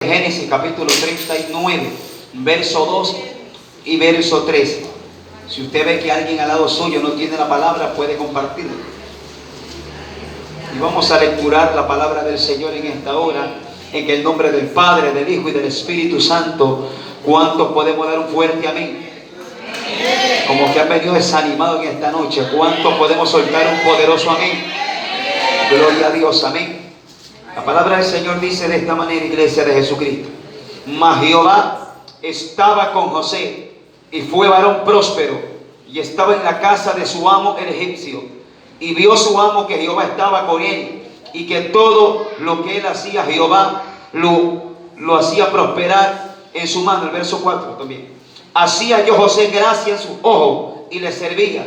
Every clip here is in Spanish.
Génesis capítulo 39, verso 2 y verso 3. Si usted ve que alguien al lado suyo no tiene la palabra, puede compartirla. Y vamos a lecturar la palabra del Señor en esta hora, en el nombre del Padre, del Hijo y del Espíritu Santo. ¿Cuántos podemos dar un fuerte amén? Como que han venido desanimados en esta noche. ¿Cuántos podemos soltar un poderoso amén? Gloria a Dios, amén. La palabra del Señor dice de esta manera, iglesia de Jesucristo: Mas Jehová estaba con José, y fue varón próspero, y estaba en la casa de su amo el egipcio. Y vio su amo que Jehová estaba con él, y que todo lo que él hacía, Jehová lo hacía prosperar en su mano. El verso 4 también. Hacía yo José gracia en sus ojos, y le servía.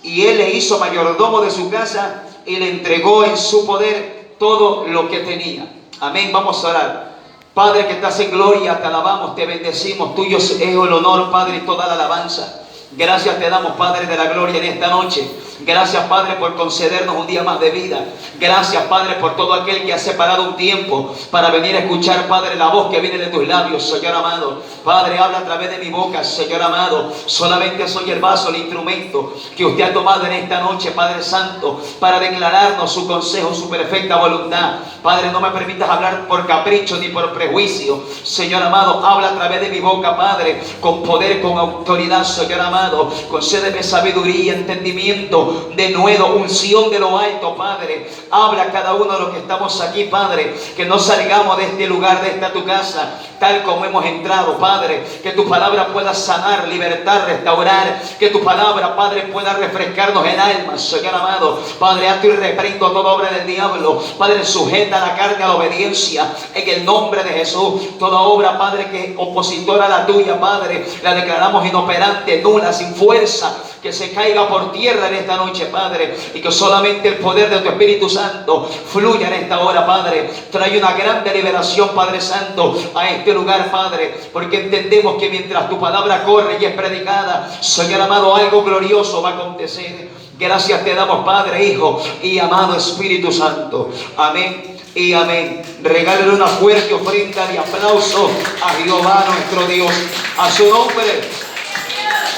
Y él le hizo mayordomo de su casa, y le entregó en su poder todo lo que tenía. Amén. Vamos a orar. Padre que estás en gloria, te alabamos, te bendecimos. Tuyo es el honor, Padre, y toda la alabanza. Gracias te damos, Padre de la gloria, en esta noche. Gracias, Padre, por concedernos un día más de vida. Gracias, Padre, por todo aquel que ha separado un tiempo para venir a escuchar, Padre, la voz que viene de tus labios, Señor amado. Padre, habla a través de mi boca, Señor amado. Solamente soy el vaso, el instrumento que usted ha tomado en esta noche, Padre Santo, para declararnos su consejo, su perfecta voluntad. Padre, no me permitas hablar por capricho ni por prejuicio. Señor amado, habla a través de mi boca, Padre, con poder, con autoridad, Señor amado. Concédeme sabiduría, entendimiento, de nuevo, unción de lo alto, Padre. Habla a cada uno de los que estamos aquí, Padre, que no salgamos de este lugar, de esta tu casa, tal como hemos entrado, Padre. Que tu palabra pueda sanar, libertar, restaurar. Que tu palabra, Padre, pueda refrescarnos el alma, Señor amado. Padre, ato y reprendo toda obra del diablo. Padre, sujeta la carne a la obediencia en el nombre de Jesús. Toda obra, Padre, que es opositora a la tuya, Padre, la declaramos inoperante, nula, sin fuerza. Que se caiga por tierra en esta noche, Padre, y que solamente el poder de tu Espíritu Santo fluya en esta hora, Padre. Trae una grande liberación, Padre Santo, a este lugar, Padre, porque entendemos que mientras tu palabra corre y es predicada, Señor amado, algo glorioso va a acontecer. Gracias te damos, Padre, Hijo y amado Espíritu Santo. Amén y amén. Regálale una fuerte ofrenda de aplauso a Jehová nuestro Dios, a su nombre.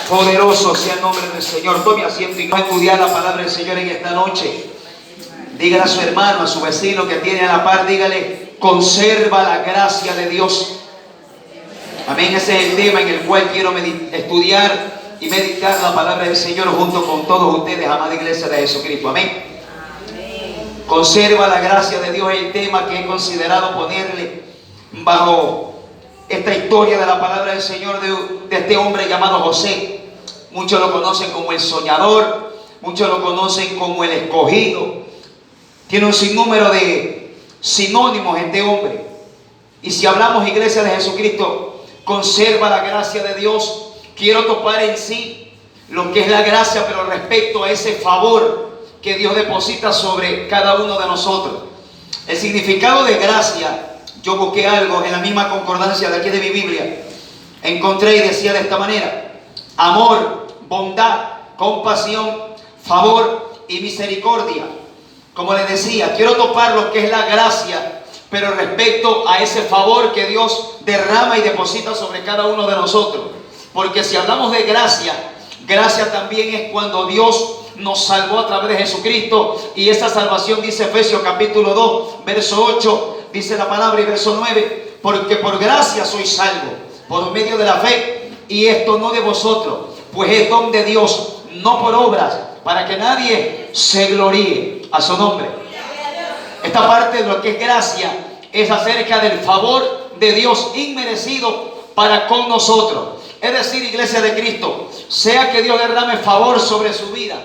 Poderoso sea el nombre del Señor. Tome asiento y va a estudiar la palabra del Señor en esta noche. Dígale a su hermano, a su vecino que tiene a la par, dígale: conserva la gracia de Dios. Amén. Ese es el tema en el cual quiero estudiar y meditar la palabra del Señor junto con todos ustedes, amada iglesia de Jesucristo. Amén. Conserva la gracia de Dios es el tema que he considerado ponerle bajo esta historia de la palabra del Señor de este hombre llamado José. Muchos lo conocen como el soñador, muchos lo conocen como el escogido. Tiene un sinnúmero de sinónimos este hombre. Y si hablamos, iglesia de Jesucristo, conserva la gracia de Dios, quiero topar en sí lo que es la gracia, pero respecto a ese favor que Dios deposita sobre cada uno de nosotros. El significado de gracia, yo busqué algo en la misma concordancia de aquí de mi Biblia. Encontré y decía de esta manera: amor, bondad, compasión, favor y misericordia. Como les decía, quiero topar lo que es la gracia, pero respecto a ese favor que Dios derrama y deposita sobre cada uno de nosotros. Porque si hablamos de gracia, gracia también es cuando Dios nos salvó a través de Jesucristo. Y esa salvación, dice Efesios capítulo 2, verso 8, dice la palabra, y verso 9: porque por gracia sois salvos, por medio de la fe, y esto no de vosotros, pues es don de Dios, no por obras, para que nadie se gloríe. A su nombre. Esta parte de lo que es gracia es acerca del favor de Dios inmerecido para con nosotros. Es decir, iglesia de Cristo, sea que Dios derrame favor sobre su vida,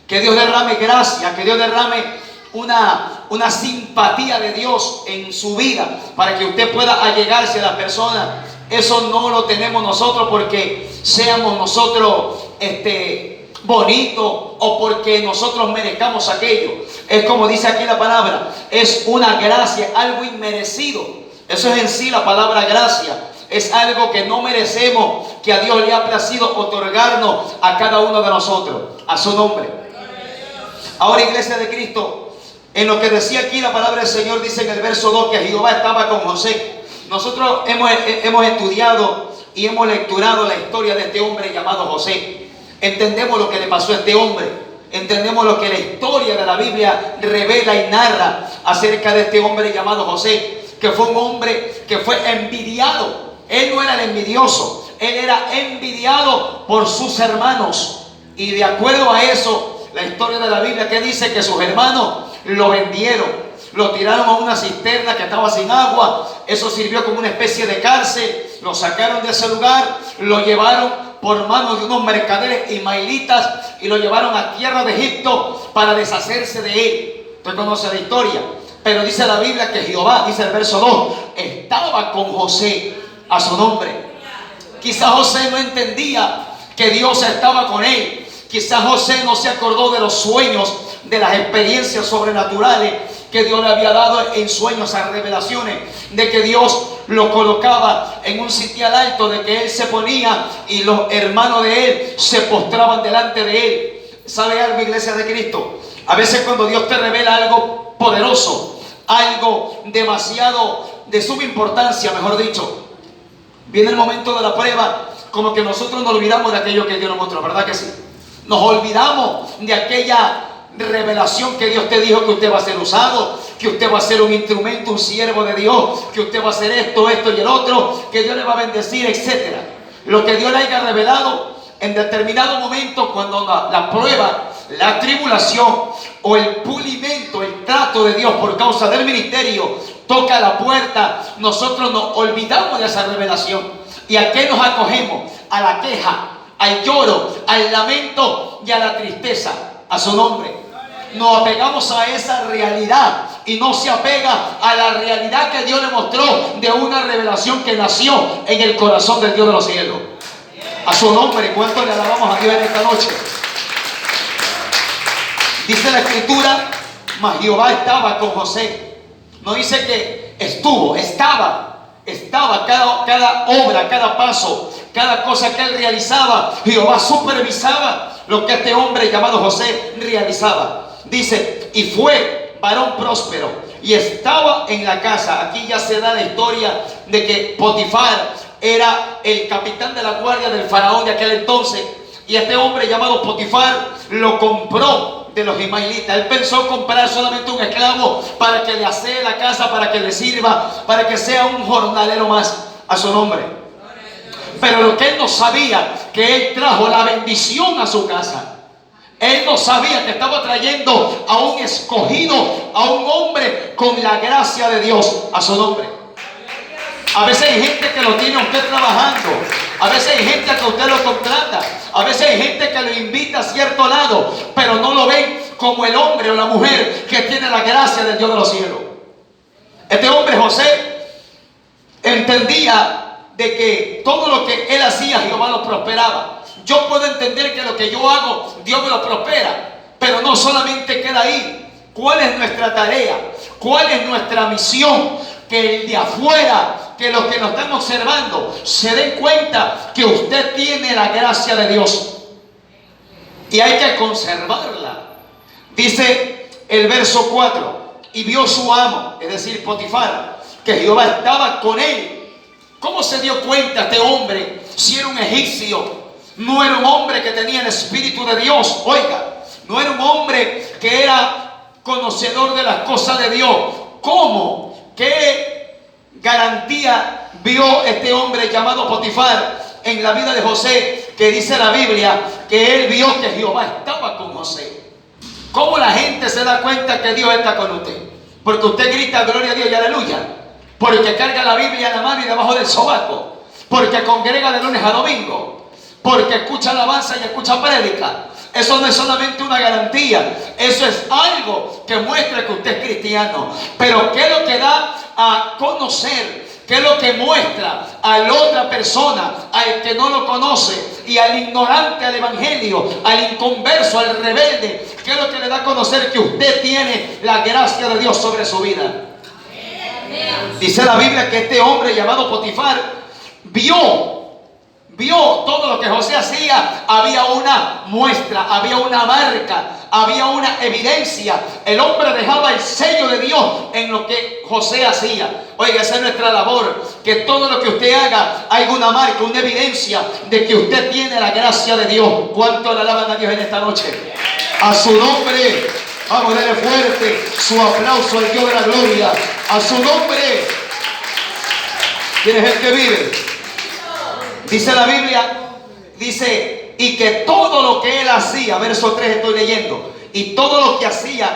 que Dios derrame gracia, que Dios derrame una simpatía de Dios en su vida para que usted pueda allegarse a la persona. Eso no lo tenemos nosotros porque seamos nosotros bonitos o porque nosotros merezcamos aquello. Es como dice aquí la palabra, es una gracia, algo inmerecido. Eso es en sí la palabra gracia. Es algo que no merecemos, que a Dios le ha placido otorgarnos a cada uno de nosotros. A su nombre. Ahora, iglesia de Cristo, en lo que decía aquí la palabra del Señor, dice en el verso 2 que Jehová estaba con José. Nosotros hemos estudiado y hemos lecturado la historia de este hombre llamado José. Entendemos lo que le pasó a este hombre. Entendemos lo que la historia de la Biblia revela y narra acerca de este hombre llamado José, que fue un hombre que fue envidiado. Él no era el envidioso, él era envidiado por sus hermanos. Y de acuerdo a eso, la historia de la Biblia que dice que sus hermanos lo vendieron, lo tiraron a una cisterna que estaba sin agua. Eso sirvió como una especie de cárcel. Lo sacaron de ese lugar, lo llevaron por manos de unos mercaderes ismaelitas y lo llevaron a tierra de Egipto para deshacerse de él. Usted conoce la historia. Pero dice la Biblia que Jehová, dice el verso 2, estaba con José, a su nombre. Quizás José no entendía que Dios estaba con él. Quizás José no se acordó de los sueños, de las experiencias sobrenaturales que Dios le había dado en sueños, a revelaciones de que Dios lo colocaba en un sitial alto, de que él se ponía y los hermanos de él se postraban delante de él. ¿Sabe algo, iglesia de Cristo? A veces cuando Dios te revela algo poderoso, algo demasiado de suma importancia, mejor dicho, viene el momento de la prueba, como que nosotros nos olvidamos de aquello que Dios nos mostró, ¿verdad que sí? Nos olvidamos de aquella revelación que Dios te dijo que usted va a ser usado, que usted va a ser un instrumento, un siervo de Dios, que usted va a hacer esto y el otro, que Dios le va a bendecir, etc. Lo que Dios le haya revelado en determinado momento, cuando la prueba, la tribulación o el pulimento, el trato de Dios por causa del ministerio toca la puerta, nosotros nos olvidamos de esa revelación. ¿Y a qué nos acogemos? A la queja, al lloro, al lamento y a la tristeza, a su nombre. Nos apegamos a esa realidad y no se apega a la realidad que Dios le mostró de una revelación que nació en el corazón del Dios de los cielos. A su nombre, ¿cuánto le alabamos a Dios en esta noche? Dice la Escritura, mas Jehová estaba con José. No dice que estuvo, estaba cada obra, cada paso, cada cosa que él realizaba. Jehová supervisaba lo que este hombre llamado José realizaba. Dice, y fue varón próspero y estaba en la casa. Aquí ya se da la historia de que Potifar era el capitán de la guardia del faraón de aquel entonces, y este hombre llamado Potifar lo compró de los ismaelitas. Él pensó comprar solamente un esclavo para que le asee la casa, para que le sirva, para que sea un jornalero más, a su nombre. Pero lo que él no sabía, que él trajo la bendición a su casa. Él no sabía que estaba trayendo a un escogido, a un hombre con la gracia de Dios, a su nombre. A veces hay gente que lo tiene a usted trabajando. A veces hay gente que usted lo contrata. A veces hay gente que lo invita a cierto lado, pero no lo ven como el hombre o la mujer que tiene la gracia del Dios de los cielos. Este hombre José entendía de que todo lo que él hacía, Jehová lo prosperaba. Yo puedo entender que lo que yo hago, Dios me lo prospera, pero no solamente queda ahí. ¿Cuál es nuestra tarea? ¿Cuál es nuestra misión? Que el de afuera, que los que nos están observando, se den cuenta que usted tiene la gracia de Dios y hay que conservarla. Dice el verso 4, y vio su amo, es decir, Potifar, que Jehová estaba con él. ¿Cómo se dio cuenta este hombre si era un egipcio? No era un hombre que tenía el Espíritu de Dios. Oiga, no era un hombre que era conocedor de las cosas de Dios. ¿Cómo? ¿Qué garantía vio este hombre llamado Potifar en la vida de José? Que dice la Biblia que él vio que Jehová estaba con José. ¿Cómo la gente se da cuenta que Dios está con usted? Porque usted grita gloria a Dios y aleluya. Porque carga la Biblia en la mano y debajo del sobaco. Porque congrega de lunes a domingo. Porque escucha alabanza y escucha prédica. Eso no es solamente una garantía, eso es algo que muestra que usted es cristiano. Pero ¿qué es lo que da a conocer? ¿Qué es lo que muestra a la otra persona, al que no lo conoce y al ignorante al evangelio, al inconverso, al rebelde? ¿Qué es lo que le da a conocer? Que usted tiene la gracia de Dios sobre su vida. Dice la Biblia que este hombre llamado Potifar vio vio todo lo que José hacía, había una muestra, había una marca, había una evidencia. El hombre dejaba el sello de Dios en lo que José hacía. Oiga, esa es nuestra labor, que todo lo que usted haga haya una marca, una evidencia de que usted tiene la gracia de Dios. ¿Cuánto le alaban a Dios en esta noche? A su nombre, vamos, denle fuerte su aplauso al Dios de la gloria. A su nombre. ¿Quién es el que vive? Dice la Biblia, dice, y que todo lo que él hacía, verso 3 estoy leyendo, y todo lo que hacía,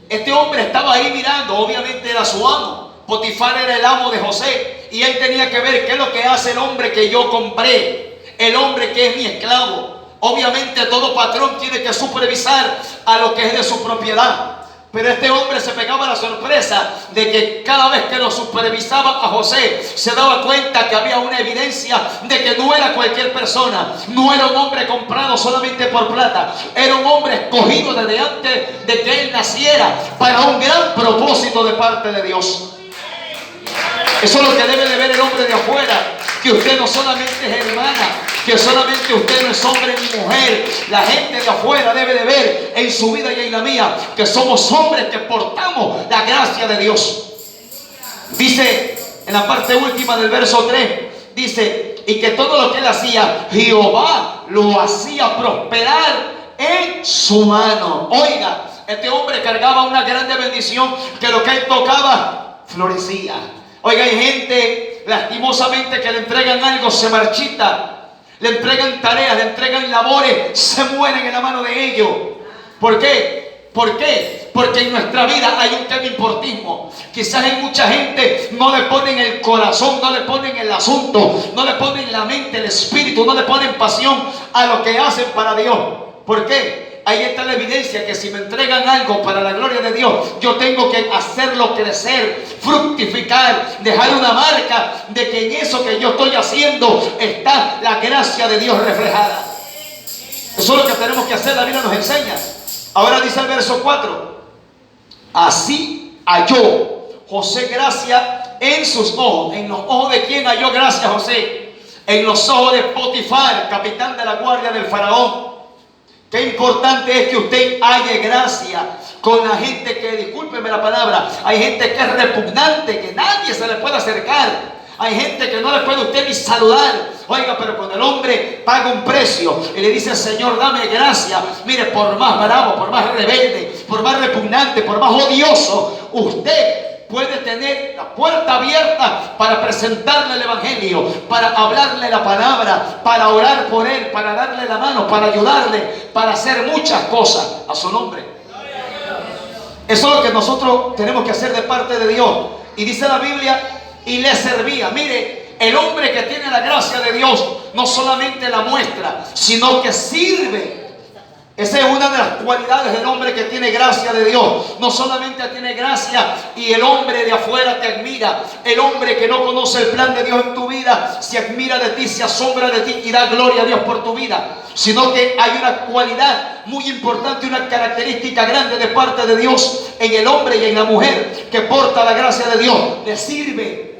este hombre estaba ahí mirando, obviamente era su amo. Potifar era el amo de José, y él tenía que ver qué es lo que hace el hombre que yo compré, el hombre que es mi esclavo. Obviamente todo patrón tiene que supervisar a lo que es de su propiedad. Pero este hombre se pegaba la sorpresa de que cada vez que lo supervisaba a José, se daba cuenta que había una evidencia de que no era cualquier persona, no era un hombre comprado solamente por plata, era un hombre escogido desde antes de que él naciera para un gran propósito de parte de Dios. Eso es lo que debe de ver el hombre de afuera, que usted no solamente es hermana, que solamente usted no es hombre ni mujer. La gente de afuera debe de ver en su vida y en la mía que somos hombres que portamos la gracia de Dios. Dice en la parte última del verso 3, dice, y que todo lo que él hacía, Jehová lo hacía prosperar en su mano. Oiga, este hombre cargaba una grande bendición, que lo que él tocaba florecía. Oiga, hay gente lastimosamente que le entregan algo, se marchita. Le entregan tareas, le entregan labores, se mueren en la mano de ellos. ¿Por qué? ¿Por qué? Porque en nuestra vida hay un tema importismo. Quizás en mucha gente no le ponen el corazón, no le ponen el asunto, no le ponen la mente, el espíritu, no le ponen pasión a lo que hacen para Dios. ¿Por qué? Ahí está la evidencia que si me entregan algo para la gloria de Dios, yo tengo que hacerlo crecer, fructificar, dejar una marca de que en eso que yo estoy haciendo está la gracia de Dios reflejada. Eso es lo que tenemos que hacer, la Biblia nos enseña. Ahora dice el verso 4, así halló José gracia en sus ojos. ¿En los ojos de quién halló gracia José? En los ojos de Potifar, capitán de la guardia del faraón. Qué importante es que usted halle gracia con la gente que, discúlpeme la palabra, hay gente que es repugnante, que nadie se le puede acercar. Hay gente que no le puede usted ni saludar. Oiga, pero cuando el hombre paga un precio y le dice, Señor, dame gracia, mire, por más bravo, por más rebelde, por más repugnante, por más odioso, usted puede tener la puerta abierta para presentarle el evangelio, para hablarle la palabra, para orar por él, para darle la mano, para ayudarle, para hacer muchas cosas a su nombre. Eso es lo que nosotros tenemos que hacer de parte de Dios. Y dice la Biblia, y le servía. Mire, el hombre que tiene la gracia de Dios no solamente la muestra, sino que sirve. Esa es una de las cualidades del hombre que tiene gracia de Dios. No solamente tiene gracia y el hombre de afuera te admira. El hombre que no conoce el plan de Dios en tu vida se admira de ti, se asombra de ti y da gloria a Dios por tu vida. Sino que hay una cualidad muy importante, una característica grande de parte de Dios en el hombre y en la mujer que porta la gracia de Dios. Le sirve.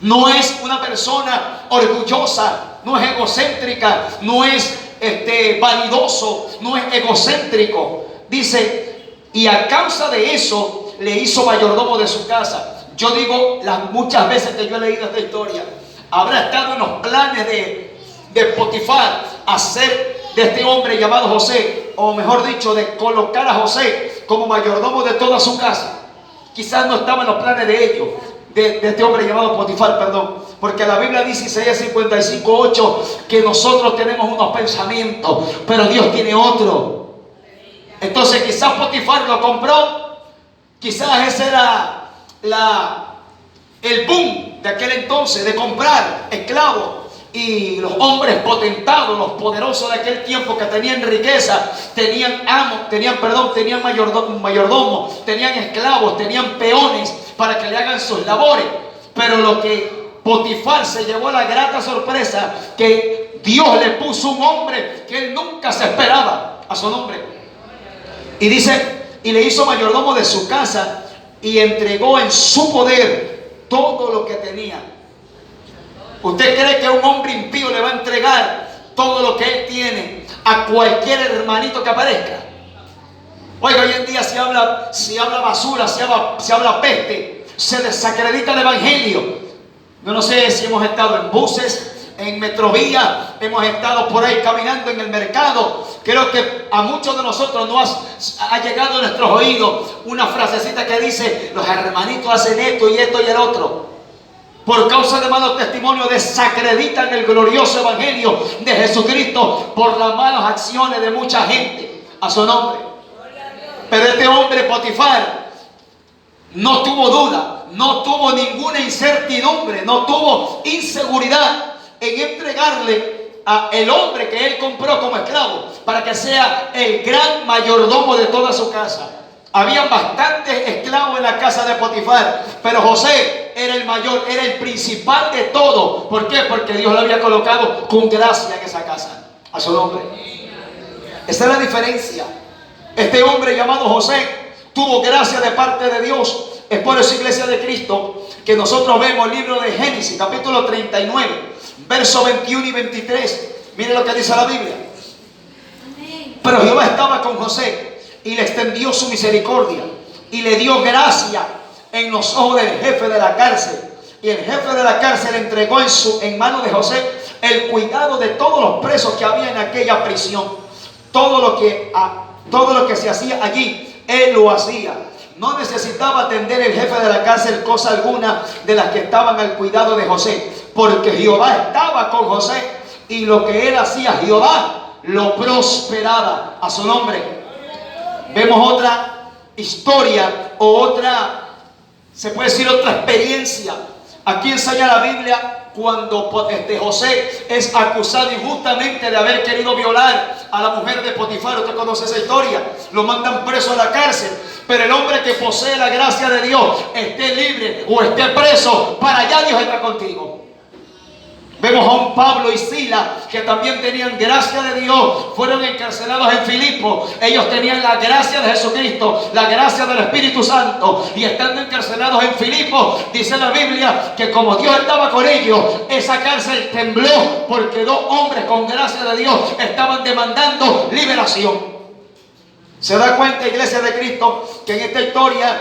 No es una persona orgullosa, no es egocéntrica, no es vanidoso, no es egocéntrico. Dice, y a causa de eso le hizo mayordomo de su casa. Yo digo, las muchas veces que yo he leído esta historia, habrá estado en los planes de Potifar hacer de este hombre llamado José, o mejor dicho, de colocar a José como mayordomo de toda su casa. Quizás no estaba en los planes de ellos, de este hombre llamado Potifar, perdón, porque la Biblia dice, Isaías 55:8, que nosotros tenemos unos pensamientos, pero Dios tiene otro. Entonces quizás Potifar lo compró, quizás ese era el boom de aquel entonces, de comprar esclavos. Y los hombres potentados, los poderosos de aquel tiempo que tenían riqueza, tenían amos, tenían mayordomos, tenían esclavos, tenían peones para que le hagan sus labores. Pero lo que Potifar se llevó la grata sorpresa, que Dios le puso un hombre que él nunca se esperaba a su nombre. Y dice, y le hizo mayordomo de su casa y entregó en su poder todo lo que tenía. ¿Usted cree que un hombre impío le va a entregar todo lo que él tiene a cualquier hermanito que aparezca? Oiga, hoy en día se habla basura, se habla peste, se desacredita el evangelio. Yo no sé si hemos estado en buses, en metrovía, hemos estado por ahí caminando en el mercado. Creo que a muchos de nosotros nos ha llegado a nuestros oídos una frasecita que dice: los hermanitos hacen esto y esto y el otro. Por causa de malos testimonios desacreditan el glorioso evangelio de Jesucristo por las malas acciones de mucha gente. A su nombre. Pero este hombre Potifar no tuvo duda, no tuvo ninguna incertidumbre, no tuvo inseguridad en entregarle a el hombre que él compró como esclavo para que sea el gran mayordomo de toda su casa. Habían bastantes esclavos en la casa de Potifar, pero José era el mayor, era el principal de todo. ¿Por qué? Porque Dios lo había colocado con gracia en esa casa. A su nombre. Esa es la diferencia. Este hombre llamado José tuvo gracia de parte de Dios. Es por eso, iglesia de Cristo, que nosotros vemos el libro de Génesis, capítulo 39, versos 21 y 23. Mire lo que dice la Biblia. Pero Jehová estaba con José y le extendió su misericordia y le dio gracia en los ojos del jefe de la cárcel. Y el jefe de la cárcel entregó en mano de José el cuidado de todos los presos que había en aquella prisión. Todo lo que se hacía allí, él lo hacía. No necesitaba atender el jefe de la cárcel cosa alguna de las que estaban al cuidado de José, porque Jehová estaba con José y lo que él hacía, Jehová lo prosperaba. A su nombre. Vemos otra historia o otra, se puede decir otra experiencia. Aquí enseña la Biblia cuando José es acusado injustamente de haber querido violar a la mujer de Potifar. Usted conoce esa historia. Lo mandan preso a la cárcel. Pero el hombre que posee la gracia de Dios, esté libre o esté preso, para allá Dios está contigo. Vemos a un Pablo y Silas que también tenían gracia de Dios. Fueron encarcelados en Filipo. Ellos tenían la gracia de Jesucristo, la gracia del Espíritu Santo. Y estando encarcelados en Filipo, dice la Biblia que como Dios estaba con ellos, esa cárcel tembló porque dos hombres con gracia de Dios estaban demandando liberación. ¿Se da cuenta, iglesia de Cristo, que en esta historia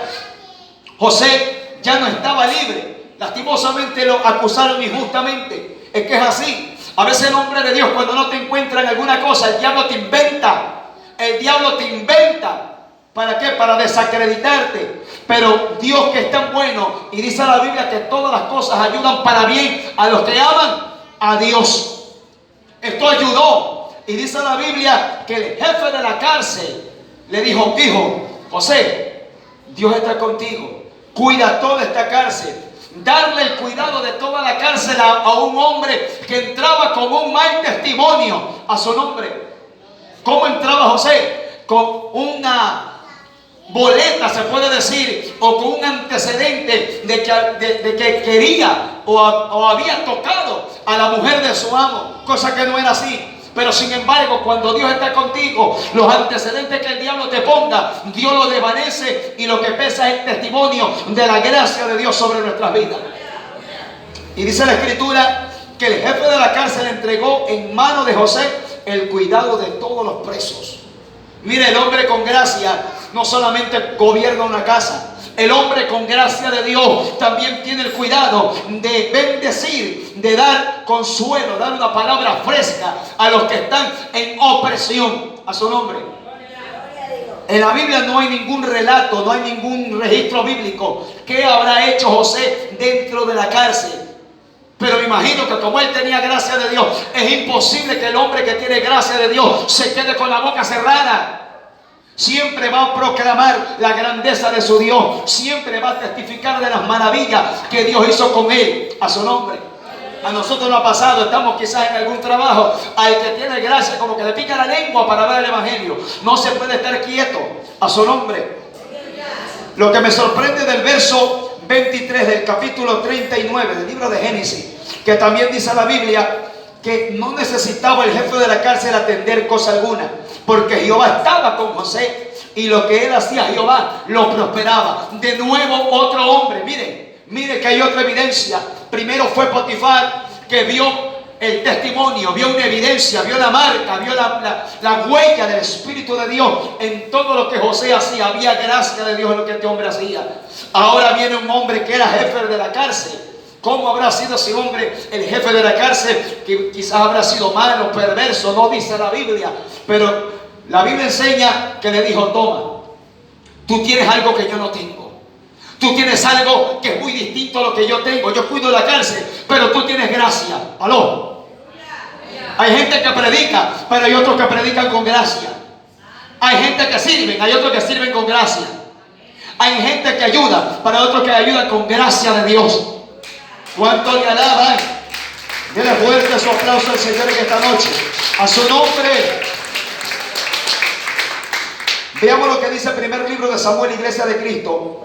José ya no estaba libre? Lastimosamente lo acusaron injustamente. Es que es así. A veces el hombre de Dios, cuando no te encuentra en alguna cosa, el diablo te inventa. El diablo te inventa. ¿Para qué? Para desacreditarte. Pero Dios, que es tan bueno, y dice la Biblia que todas las cosas ayudan para bien a los que aman a Dios. Esto ayudó. Y dice la Biblia que el jefe de la cárcel le dijo: hijo, José, Dios está contigo. Cuida toda esta cárcel. Darle el cuidado de toda la cárcel a un hombre que entraba con un mal testimonio a su nombre. ¿Cómo entraba José? Con una boleta, se puede decir, o con un antecedente de que quería o había tocado a la mujer de su amo, cosa que no era así. Pero sin embargo, cuando Dios está contigo, los antecedentes que el diablo te ponga, Dios lo desvanece, y lo que pesa es el testimonio de la gracia de Dios sobre nuestras vidas. Y dice la Escritura que el jefe de la cárcel entregó en mano de José el cuidado de todos los presos. Mire, el hombre con gracia no solamente gobierna una casa. El hombre con gracia de Dios también tiene el cuidado de bendecir, de dar consuelo, dar una palabra fresca a los que están en opresión. A su nombre. En la Biblia no hay ningún relato, no hay ningún registro bíblico. ¿Qué habrá hecho José dentro de la cárcel? Pero me imagino que como él tenía gracia de Dios, es imposible que el hombre que tiene gracia de Dios se quede con la boca cerrada. Siempre va a proclamar la grandeza de su Dios. Siempre va a testificar de las maravillas que Dios hizo con él. A su nombre. A nosotros nos ha pasado, estamos quizás en algún trabajo, al que tiene gracia como que le pica la lengua para dar el evangelio. No se puede estar quieto. A su nombre. Lo que me sorprende del verso 23 del capítulo 39 del libro de Génesis, que también dice la Biblia que no necesitaba el jefe de la cárcel atender cosa alguna, porque Jehová estaba con José y lo que él hacía, Jehová lo prosperaba. De nuevo otro hombre. Mire que hay otra evidencia. Primero fue Potifar, que vio el testimonio, vio una evidencia, vio la marca, vio la huella del Espíritu de Dios en todo lo que José hacía. Había gracia de Dios en lo que este hombre hacía. Ahora viene un hombre que era jefe de la cárcel. ¿Cómo habrá sido ese hombre el jefe de la cárcel? Que quizás habrá sido malo, perverso, no dice la Biblia, pero la Biblia enseña que le dijo: toma, tú tienes algo que yo no tengo. Tú tienes algo que es muy distinto a lo que yo tengo. Yo cuido la cárcel, pero tú tienes gracia. ¿Aló? Hay gente que predica, pero hay otros que predican con gracia. Hay gente que sirven, hay otros que sirven con gracia. Hay gente que ayuda, pero hay otros que ayudan con gracia de Dios. ¿Cuánto le alaban? Denle fuerte su aplauso al Señor en esta noche. A su nombre. Veamos lo que dice el primer libro de Samuel, Iglesia de Cristo.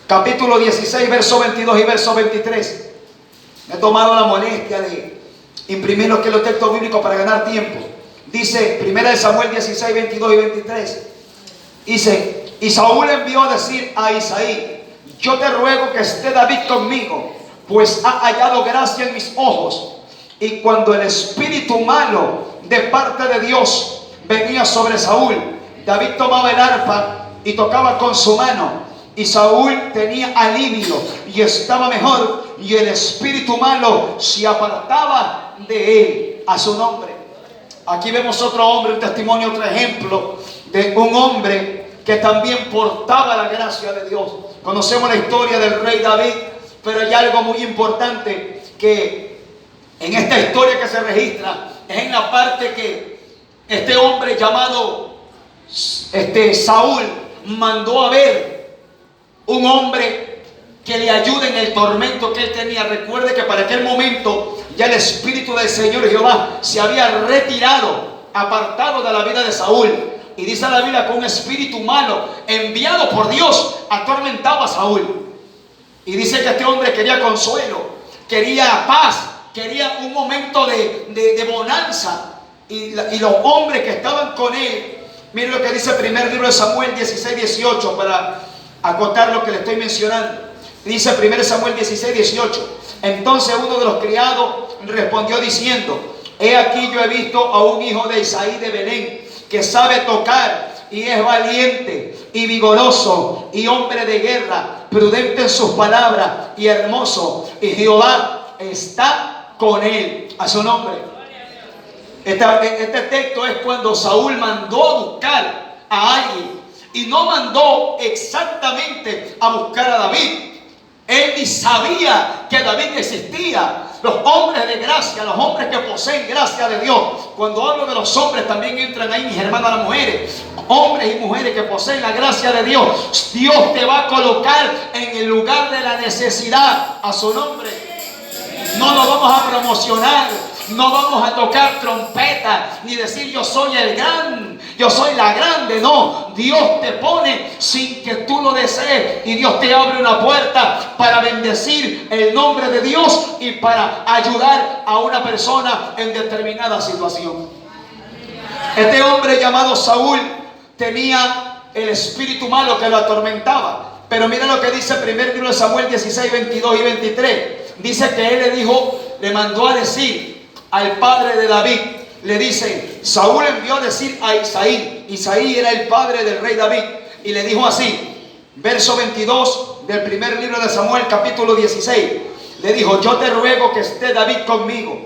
Capítulo 16, verso 22 y verso 23. Me he tomado la molestia de imprimir los textos bíblicos para ganar tiempo. Dice, 1 Samuel 16, 22 y 23. Dice: y Saúl envió a decir a Isaí: yo te ruego que esté David conmigo, pues ha hallado gracia en mis ojos. Y cuando el espíritu malo de parte de Dios venía sobre Saúl, David tomaba el arpa y tocaba con su mano. Y Saúl tenía alivio y estaba mejor, y el espíritu malo se apartaba de él. A su nombre. Aquí vemos otro hombre, un testimonio, otro ejemplo de un hombre que también portaba la gracia de Dios. Conocemos la historia del rey David, pero hay algo muy importante que en esta historia que se registra es en la parte que este hombre llamado Saúl mandó a ver un hombre que le ayude en el tormento que él tenía. Recuerde que para aquel momento ya el Espíritu del Señor Jehová se había retirado, apartado de la vida de Saúl. Y dice la Biblia que un espíritu malo enviado por Dios atormentaba a Saúl. Y dice que este hombre quería consuelo, quería paz, quería un momento de bonanza. Y los hombres que estaban con él, miren lo que dice el primer libro de Samuel 16, 18, para acotar lo que le estoy mencionando. Dice 1 Samuel 16, 18. Entonces uno de los criados respondió diciendo: he aquí, yo he visto a un hijo de Isaí de Belén, que sabe tocar y es valiente y vigoroso y hombre de guerra, prudente en sus palabras y hermoso, y Jehová está con él. A su nombre. Este texto es cuando Saúl mandó a buscar a alguien. Y no mandó exactamente a buscar a David. Él ni sabía que David existía. Los hombres de gracia, los hombres que poseen gracia de Dios. Cuando hablo de los hombres también entran ahí mis hermanas las mujeres. Hombres y mujeres que poseen la gracia de Dios. Dios te va a colocar en el lugar de la necesidad. A su nombre. No nos vamos a promocionar. No vamos a tocar trompeta ni decir yo soy el gran, yo soy la grande. No, Dios te pone sin que tú lo desees, y Dios te abre una puerta para bendecir el nombre de Dios y para ayudar a una persona en determinada situación. Este hombre llamado Saúl tenía el espíritu malo que lo atormentaba. Pero mira lo que dice el primer libro de Samuel 16, 22 y 23. Dice que él le mandó a decir al padre de David. Le dice: Saúl envió a decir a Isaí. Isaí era el padre del rey David. Y le dijo así, verso 22 del primer libro de Samuel, capítulo 16. Le dijo: yo te ruego que esté David conmigo,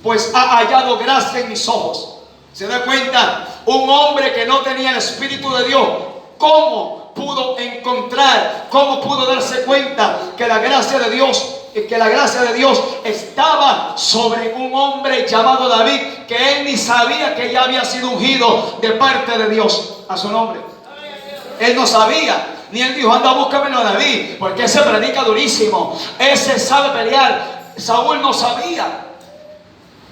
pues ha hallado gracia en mis ojos. ¿Se da cuenta? Un hombre que no tenía el Espíritu de Dios, ¿cómo pudo encontrar, cómo pudo darse cuenta que la gracia de Dios estaba sobre un hombre llamado David, que él ni sabía que ya había sido ungido de parte de Dios? A su nombre. Él no sabía, ni él dijo: anda, búscamelo a David, porque ese predica durísimo, ese sabe pelear. Saúl no sabía.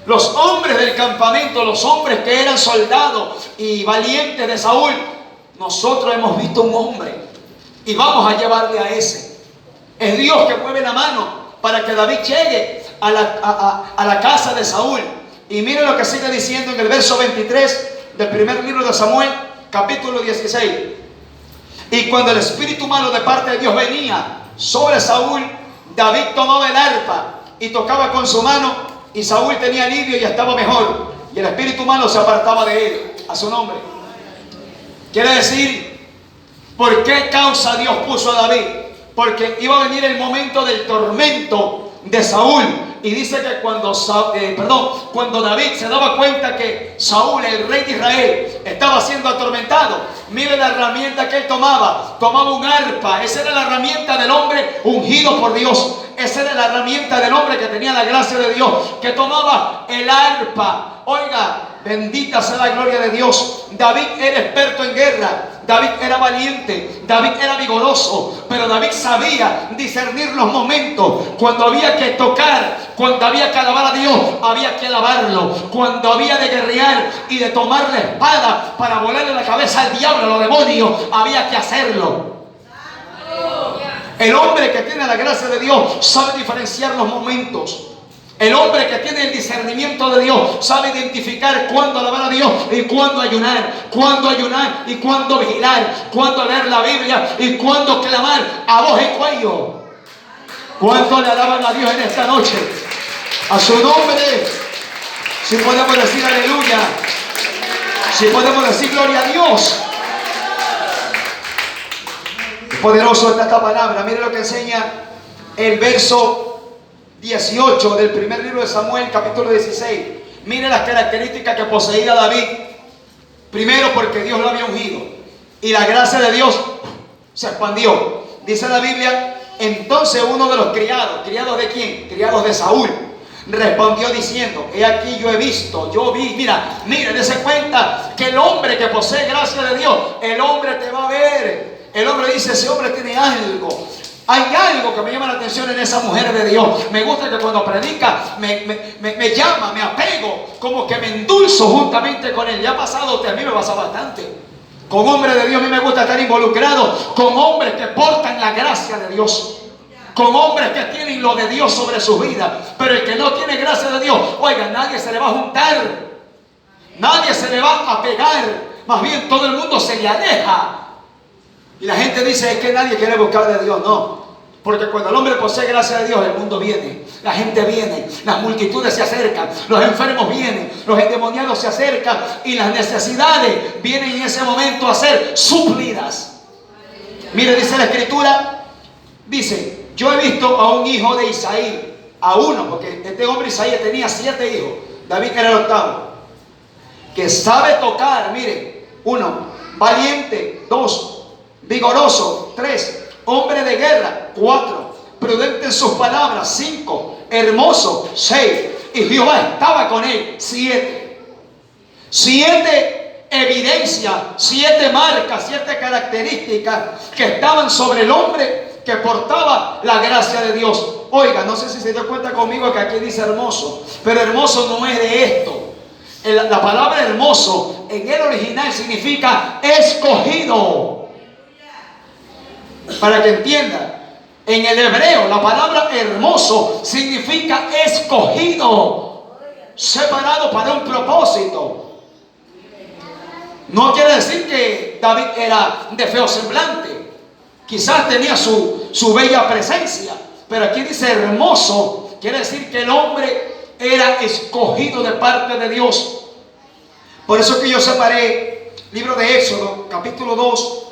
Los hombres del campamento, los hombres que eran soldados y valientes de Saúl, nosotros hemos visto un hombre y vamos a llevarle a ese. Es Dios que mueve la mano para que David llegue a la casa de Saúl. Y miren lo que sigue diciendo en el verso 23 del primer libro de Samuel, capítulo 16. Y cuando el espíritu malo de parte de Dios venía sobre Saúl, David tomaba el arpa y tocaba con su mano, y Saúl tenía alivio y estaba mejor, y el espíritu malo se apartaba de él. A su nombre. Quiere decir, ¿por qué causa Dios puso a David? Porque iba a venir el momento del tormento de Saúl. Y dice que cuando David se daba cuenta que Saúl, el rey de Israel, estaba siendo atormentado, mire la herramienta que él tomaba. Tomaba un arpa. Esa era la herramienta del hombre ungido por Dios. Esa era la herramienta del hombre que tenía la gracia de Dios, que tomaba el arpa. Oiga, bendita sea la gloria de Dios. David era experto en guerra. David era valiente, David era vigoroso, pero David sabía discernir los momentos. Cuando había que tocar, cuando había que alabar a Dios, había que alabarlo. Cuando había de guerrear y de tomar la espada para volarle la cabeza al diablo, a los demonios, había que hacerlo. El hombre que tiene la gracia de Dios sabe diferenciar los momentos. El hombre que tiene el discernimiento de Dios sabe identificar cuándo alabar a Dios y cuándo ayunar y cuándo vigilar, cuándo leer la Biblia y cuándo clamar a voz en cuello. ¿Cuánto le alaban a Dios en esta noche? A su nombre. Si podemos decir aleluya, si podemos decir gloria a Dios. Poderoso está esta palabra. Mire lo que enseña el verso 18 del primer libro de Samuel, capítulo 16. Mire las características que poseía David. Primero, porque Dios lo había ungido y la gracia de Dios se expandió. Dice la Biblia, entonces uno de los criados. ¿Criados de quién? Criados de Saúl. Respondió diciendo, he aquí yo he visto, yo vi. Mira, dése cuenta que el hombre que posee gracia de Dios, el hombre te va a ver. El hombre dice, ese hombre tiene algo. Hay algo que me llama la atención en esa mujer de Dios. Me gusta que cuando predica me llama, me apego, como que me endulzo juntamente con él. Ya ha pasado, a mí me pasa bastante. Con hombres de Dios a mí me gusta estar involucrado, con hombres que portan la gracia de Dios, con hombres que tienen lo de Dios sobre sus vidas. Pero el que no tiene gracia de Dios, oiga, nadie se le va a juntar, nadie se le va a pegar, más bien todo el mundo se le aleja. Y la gente dice, es que nadie quiere buscar de Dios. No, porque cuando el hombre posee gracia de Dios, el mundo viene, la gente viene, las multitudes se acercan, los enfermos vienen, los endemoniados se acercan y las necesidades vienen en ese momento a ser suplidas. Mire, dice la Escritura, dice, yo he visto a un hijo de Isaí, a uno, porque este hombre Isaí tenía 7 hijos, David era el octavo, que sabe tocar. Mire, 1, valiente. 2, vigoroso. 3, hombre de guerra. 4, prudente en sus palabras. 5, hermoso. 6, y Jehová estaba con él. 7 evidencias, 7 marcas, 7 características que estaban sobre el hombre que portaba la gracia de Dios. Oiga, no sé si se dio cuenta conmigo que aquí dice hermoso, pero hermoso no es de esto. La palabra hermoso en el original significa escogido. Para que entienda, en el hebreo la palabra hermoso significa escogido, separado para un propósito. No quiere decir que David era de feo semblante, quizás tenía su bella presencia, pero aquí dice hermoso, quiere decir que el hombre era escogido de parte de Dios. Por eso que yo separé libro de Éxodo, capítulo 2,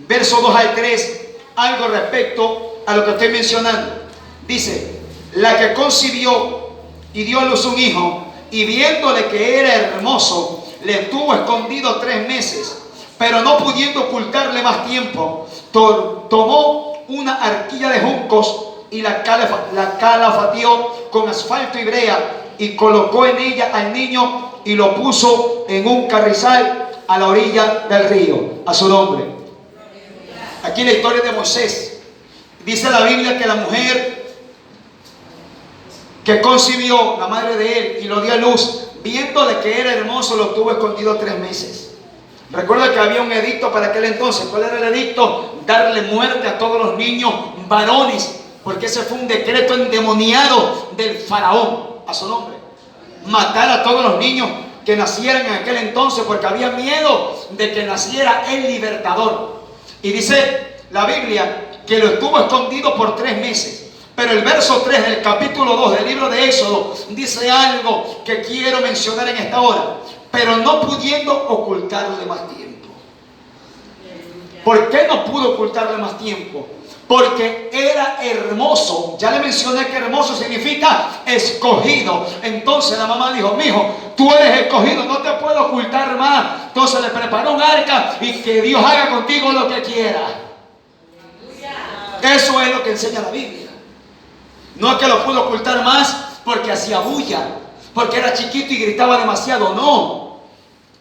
verso 2 al 3, algo respecto a lo que estoy mencionando. Dice, la que concibió y dio a luz un hijo, y viéndole que era hermoso, le tuvo escondido 3 meses, pero no pudiendo ocultarle más tiempo, tomó una arquilla de juncos y la calafateó con asfalto y brea, y colocó en ella al niño y lo puso en un carrizal a la orilla del río. A su nombre. Aquí la historia de Moisés. Dice la Biblia que la mujer que concibió, la madre de él, y lo dio a luz, viéndole que era hermoso, lo tuvo escondido 3 meses. Recuerda que había un edicto para aquel entonces. ¿Cuál era el edicto? Darle muerte a todos los niños varones, porque ese fue un decreto endemoniado del faraón. A su nombre. Matar a todos los niños que nacieran en aquel entonces, porque había miedo de que naciera el libertador. Y dice la Biblia que lo estuvo escondido por 3 meses. Pero el verso 3 del capítulo 2 del libro de Éxodo dice algo que quiero mencionar en esta hora. Pero no pudiendo ocultarle más tiempo. ¿Por qué no pudo ocultarle más tiempo? Porque era hermoso. Ya le mencioné que hermoso significa escogido. Entonces la mamá dijo: mijo, tú eres escogido, no te puedo ocultar más. Entonces le preparó un arca y que Dios haga contigo lo que quiera. Eso es lo que enseña la Biblia. No es que lo pudo ocultar más porque hacía bulla, porque era chiquito y gritaba demasiado. No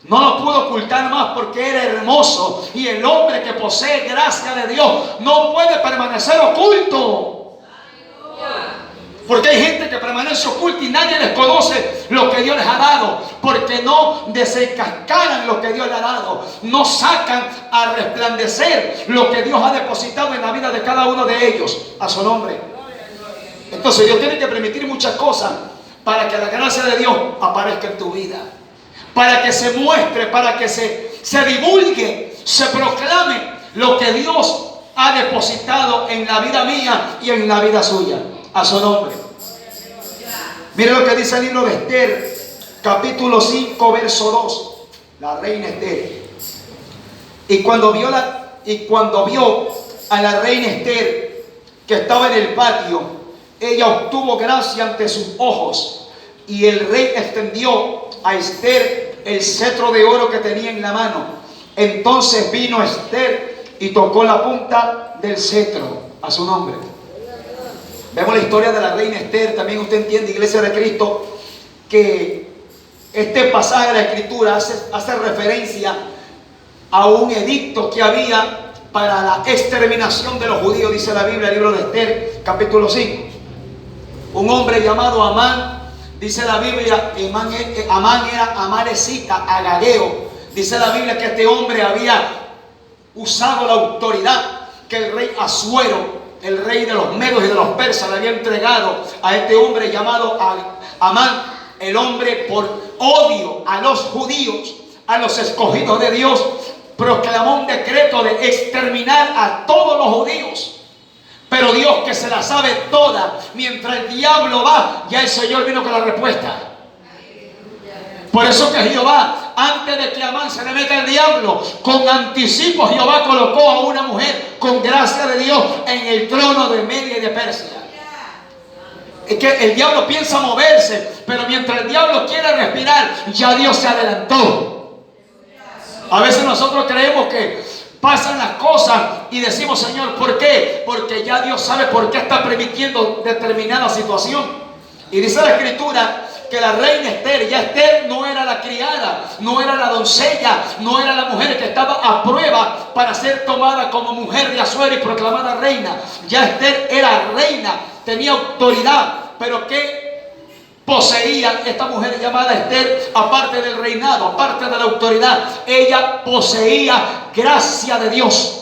lo pudo ocultar más porque era hermoso. Y el hombre que posee gracia de Dios no puede permanecer oculto. Porque hay gente que permanece oculta y nadie les conoce lo que Dios les ha dado, porque no desencascaran lo que Dios les ha dado, no sacan a resplandecer lo que Dios ha depositado en la vida de cada uno de ellos. A su nombre. Entonces Dios tiene que permitir muchas cosas para que la gracia de Dios aparezca en tu vida, para que se muestre, para que se divulgue, se proclame lo que Dios ha depositado en la vida mía y en la vida suya. A su nombre. Mire lo que dice el libro de Esther, capítulo 5, verso 2. La reina Esther. Y cuando vio a la reina Esther que estaba en el patio, ella obtuvo gracia ante sus ojos, y el rey extendió a Esther el cetro de oro que tenía en la mano. Entonces vino Esther y tocó la punta del cetro. A su nombre. Vemos la historia de la reina Esther. También usted entiende, Iglesia de Cristo, que este pasaje de la Escritura hace referencia a un edicto que había para la exterminación de los judíos. Dice la Biblia, el libro de Esther, capítulo 5. Un hombre llamado Amán, dice la Biblia, Amán era amalecita, agageo. Dice la Biblia que este hombre había usado la autoridad que el rey Asuero, el rey de los medos y de los persas, le había entregado a este hombre llamado Amán. El hombre, por odio a los judíos, a los escogidos de Dios, proclamó un decreto de exterminar a todos los judíos. Pero Dios, que se la sabe toda, mientras el diablo va, ya el Señor vino con la respuesta. Por eso que Jehová, antes de que Amán se le meta el diablo, con anticipo Jehová colocó a una mujer con gracia de Dios en el trono de Media y de Persia. Es que el diablo piensa moverse, pero mientras el diablo quiere respirar, ya Dios se adelantó. A veces nosotros creemos que pasan las cosas y decimos: Señor, ¿por qué? Porque ya Dios sabe por qué está permitiendo determinada situación. Y dice la Escritura que la reina Esther, ya Esther no era la criada, no era la doncella, no era la mujer que estaba a prueba para ser tomada como mujer de Asuero y proclamada reina. Ya Esther era reina, tenía autoridad. Pero ¿qué poseía esta mujer llamada Esther? Aparte del reinado, aparte de la autoridad, ella poseía gracia de Dios.